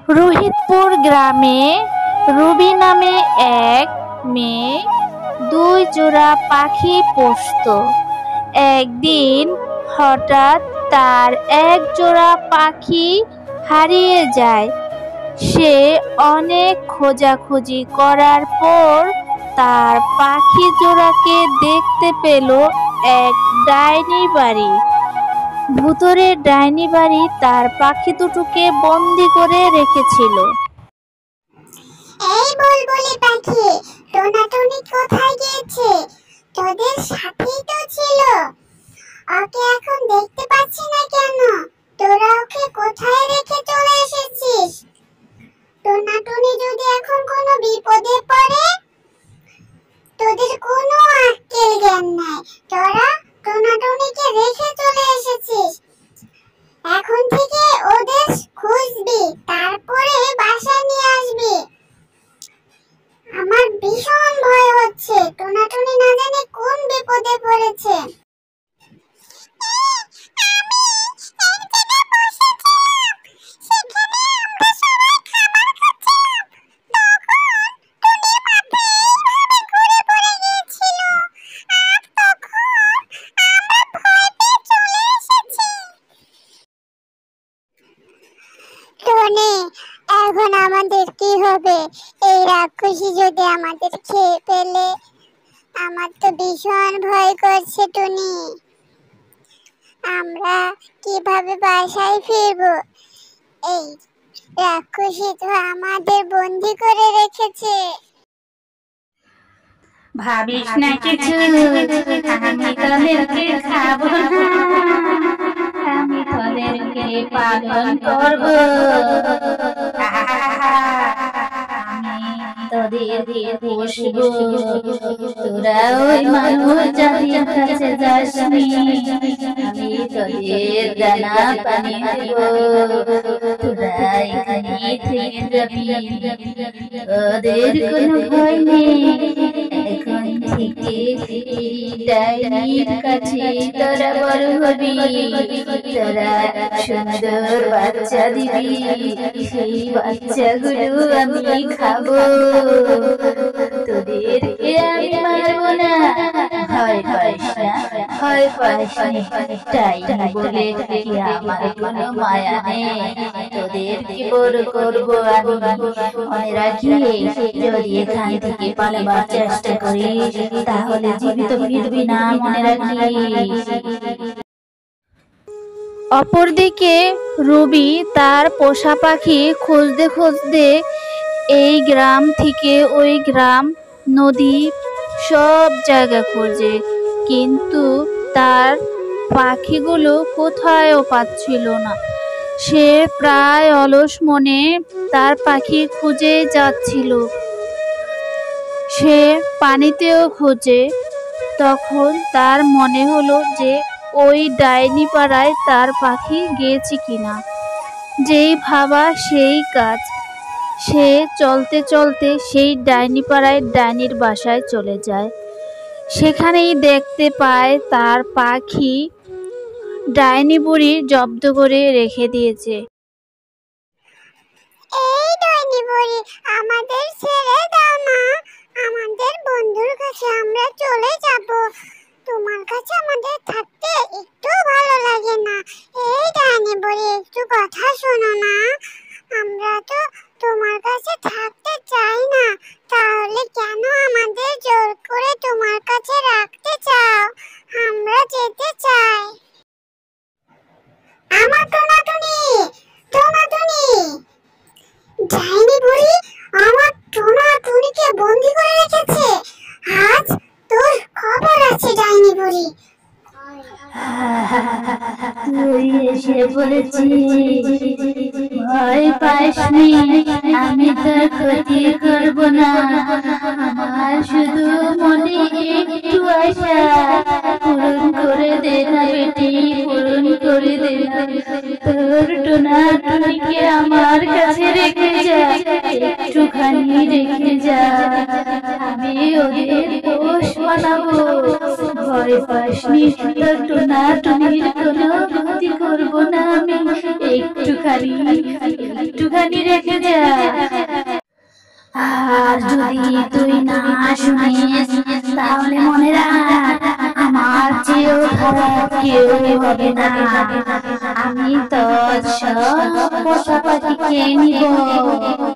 রোহিতপুর গ্রামে রুবি নামে এক মেয়ে দুই জোড়া পাখি পুষত। একদিন হঠাৎ তার এক জোড়া পাখি হারিয়ে যায়। সে অনেক খোঁজাখুঁজি করার পর তার পাখি জোড়াকে দেখতে পেল এক ডাইনি বাড়ি। ভূতুড়ে ডাইনি বাড়ি তার পাখি দুটোকে বন্দি করে রেখেছিল। এই বুলবুলি পাখি, টোনাটুনি কোথায় গিয়েছে? তোদের সাথেই তো ছিল, ওকে এখন দেখতে পাচ্ছি না কেন? তোরা ওকে কোথায় রেখে চলে এসেছিস? টোনাটুনি যদি এখন কোনো বিপদে পড়ে, তোদের কোনো আক্কেল জ্ঞান নাই। তোরা টোনাটুনিকে রেখে চলে এসেছিস, এখন থেকে ওদের খুঁজবি, তারপরে বাসায় নিয়ে আসবি। আমার ভীষণ ভয় হচ্ছে, টোনাটুনি না জানি কোন বিপদে পড়েছে। এখন আমাদের কি হবে? এই রাক্ষসী যদি আমাদের খেয়ে ফেলে, আমার তো ভীষণ ভয় করছে টুনি। আমরা কিভাবে বাসায় ফিরবো? এই রাক্ষসী তো আমাদের বন্দি করে রেখেছে। ভাবিস না কিছু, আমি তোদেরকে খাবো না, আমি তোদেরকে পালন করবো। আমি তোদেরকে পুষবো, তোরা ওই মানুষ জাতির কাছে যাসনি, আমি তোদের দানা পানি দেব, তোরা এখানে থেকে যাবি, ওদের কোনো ভয় নেই। এখন থেকে ডাইনির কাছে তোরা বড় হবি, তোরা সুন্দর বাচ্চা দিবি, সেই বাচ্চাগুলো আমি খাবো, তোদেরকে আমি মারবো না। ভয় পাইস না, ভয় পাইস না, ডাইনি বলে কি আমার কোনো মায়া নেই, তোদেরকে বড় করবো আমি। মনে রাখিস, যদি এখান থেকে পালাবার চেষ্টা করিস তাহলে জীবিত ফিরবি না, মনে রাখিস। অপরদিকে রুবি তার পোষা পাখি খুঁজতে খুঁজতে এই গ্রাম থেকে ওই গ্রাম, নদী, সব জায়গা খোঁজে, কিন্তু তার পাখিগুলো কোথায়ও পাচ্ছিল না। সে প্রায় অলস মনে তার পাখি খুঁজে যাচ্ছিল। সে পানিতেও খোঁজে। তখন তার মনে হলো যে ওই ডাইনি পাড়ায় তার পাখি গিয়েছে কিনা। যেই ভাবা সেই কাজ। সে চলতে চলতে সেই ডাইনি পাড়ায় ডাইনির বাসায় চলে যায়। সেখানেই দেখতে পায় তার পাখি ডাইনি বুড়ি জব্দ করে রেখে দিয়েছে। এই ডাইনি বুড়ি, আমাদের ছেড়ে দাও না, আমাদের বন্ধুর কাছে আমরা চলে যাব। তোমার কাছে আমাদের থাকতে একটু ভালো লাগে না। এই ডাইনি বুড়ি, একটু কথা শোনো না, আমরা তো তোমার কাছে থাকতে চাই না, তাহলে কেন আমাদের জোর করে তোমার কাছে রাখতে চাও? আমরা যেতে চাই। আমার টোনাটুনি, টোনাটুনি, ডাইনি বুড়ি আমার টোনাটুনিকে বন্দি করে রেখেছে। আজ তোর খবর আছে ডাইনি বুড়ি। তুই এসে পড়েছিস, ভয় পাসনি, আমি তোর ক্ষতি করব না। আমার শুধু মনে একটু আশা, পূরণ করে দে না বেটি, পূরণ করে দে না। তোর টোনাটুনিকে আমার কাছে রেখে যা, একটুখানি রেখে যা, আমি ওদের পোষ বানাবো, ভয় পাসনি, তোর টোনাটুনির কোনো ক্ষতি করবো না আমি। একটুখানি রেখে যা। আর যদি তুই না শুনিস তাহলে মনে রাখ, আমার চেয়েও খারাপ কেউ হবে না। আমি তোর সব পোষা পাখি খেয়ে নিব।